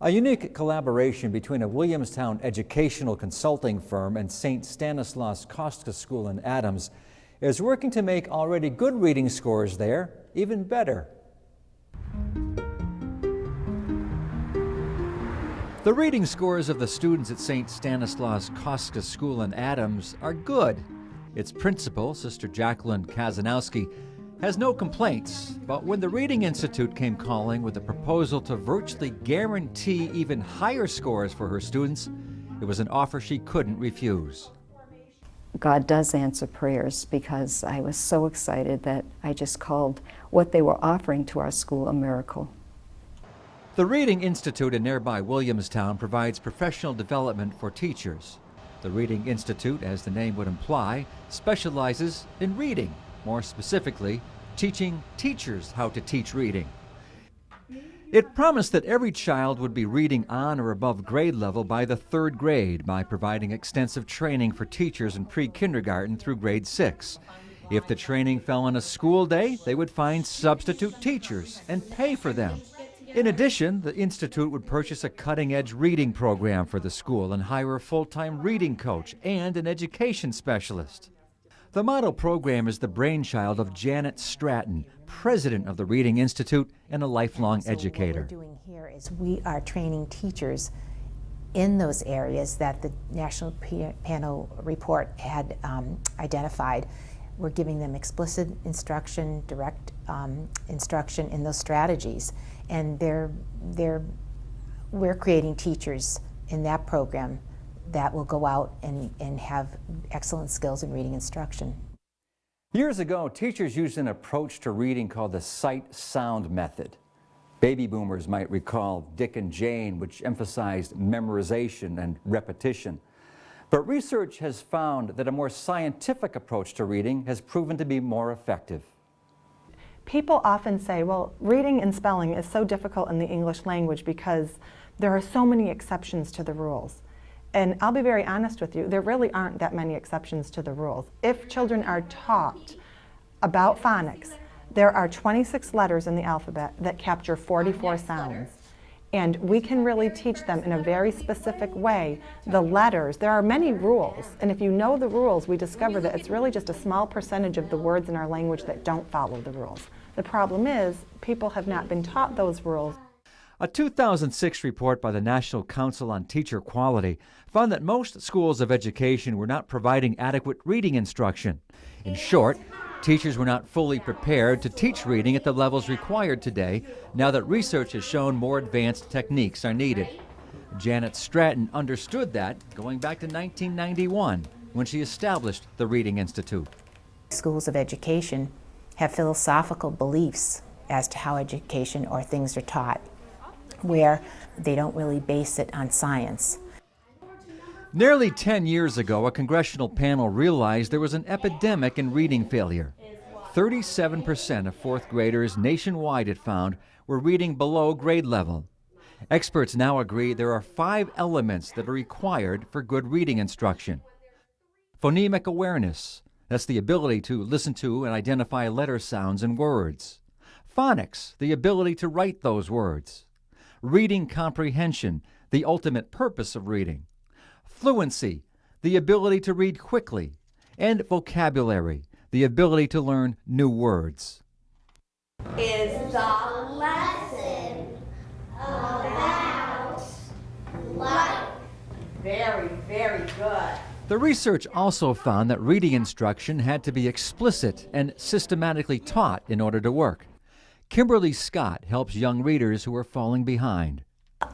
A unique collaboration between a Williamstown educational consulting firm and Saint Stanislaus Kosta School in Adams is working to make already good reading scores there even better. The reading scores of the students at Saint Stanislaus Kosta School in Adams are good. Its principal, Sister Jacqueline Kazanowski, has no complaints, but when the Reading Institute came calling with a proposal to virtually guarantee even higher scores for her students, it was an offer she couldn't refuse. God does answer prayers, because I was so excited that I just called what they were offering to our school a miracle. The Reading Institute in nearby Williamstown provides professional development for teachers. The Reading Institute, as the name would imply, specializes in reading, more specifically, teaching teachers how to teach reading. It promised that every child would be reading on or above grade level by the 3rd grade by providing extensive training for teachers in pre-kindergarten through grade 6. If the training fell on a school day, they would find substitute teachers and pay for them. In addition, the Institute would purchase a cutting-edge reading program for the school and hire a full-time reading coach and an education specialist. The model program is the brainchild of Janet STRATTON, president of the Reading Institute and a lifelong educator. What we're doing here is we are training teachers in those areas that the National Panel Report had identified. We're giving them explicit instruction, direct instruction in those strategies, and we're creating teachers in that program that will go out and have excellent skills in reading instruction. Years ago, teachers used an approach to reading called the sight-sound method. Baby boomers might recall Dick and Jane, which emphasized memorization and repetition. But research has found that a more scientific approach to reading has proven to be more effective. People often say, well, reading and spelling is so difficult in the English language because there are so many exceptions to the rules. And I'll be very honest with you, there really aren't that many exceptions to the rules. If children are taught about phonics, there are 26 letters in the alphabet that capture 44 sounds. And we can really teach them in a very specific way the letters. There are many rules, and if you know the rules, we discover that it's really just a small percentage of the words in our language that don't follow the rules. The problem is, people have not been taught those rules. A 2006 report by the National Council on Teacher Quality found that most schools of education were not providing adequate reading instruction. In short, teachers were not fully prepared to teach reading at the levels required today, now that research has shown more advanced techniques are needed. Janet STRATTON understood that going back to 1991, when she established the Reading Institute. Schools of education have philosophical beliefs as to how education or things are taught, where they don't really base it on science. Nearly 10 years ago, a congressional panel realized there was an epidemic in reading failure. 37% of 4th graders nationwide, it found, were reading below grade level. Experts now agree there are 5 elements that are required for good reading instruction. Phonemic awareness, that's the ability to listen to and identify letter sounds and words. Phonics, the ability to write those words. Reading comprehension, the ultimate purpose of reading. Fluency, the ability to read quickly. And vocabulary, the ability to learn new words. Is the lesson about life? Very, very good. The research also found that reading instruction had to be explicit and systematically taught in order to work. Kimberly Scott helps young readers who are falling behind.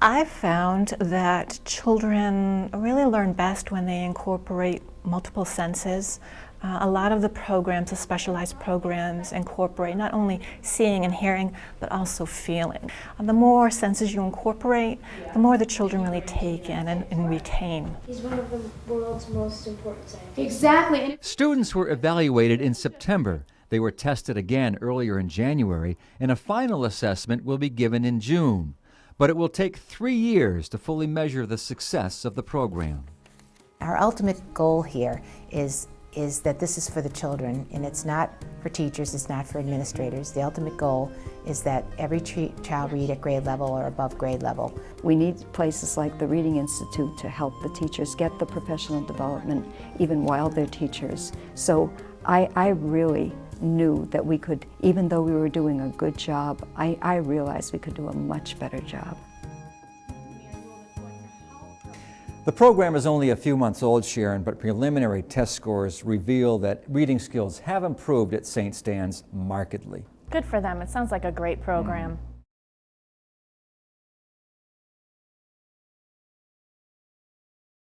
I've found that children really learn best when they incorporate multiple senses. A lot of the programs, the specialized programs, incorporate not only seeing and hearing, but also feeling. The more senses you incorporate, the more the children really take in and retain. He's one of the world's most important scientists. Exactly. Students were evaluated in September. They were tested again earlier in January, and a final assessment will be given in June. But it will take 3 years to fully measure the success of the program. Our ultimate goal here is is that this is for the children, and it's not for teachers, it's not for administrators. The ultimate goal is that every child read at grade level or above grade level. We need places like the Reading Institute to help the teachers get the professional development even while they're teachers. So I really knew that we could, even though we were doing a good job, I realized we could do a much better job. The program is only a few months old, Sharon, but preliminary test scores reveal that reading skills have improved at St. Stan's markedly. Good for them. It sounds like a great program.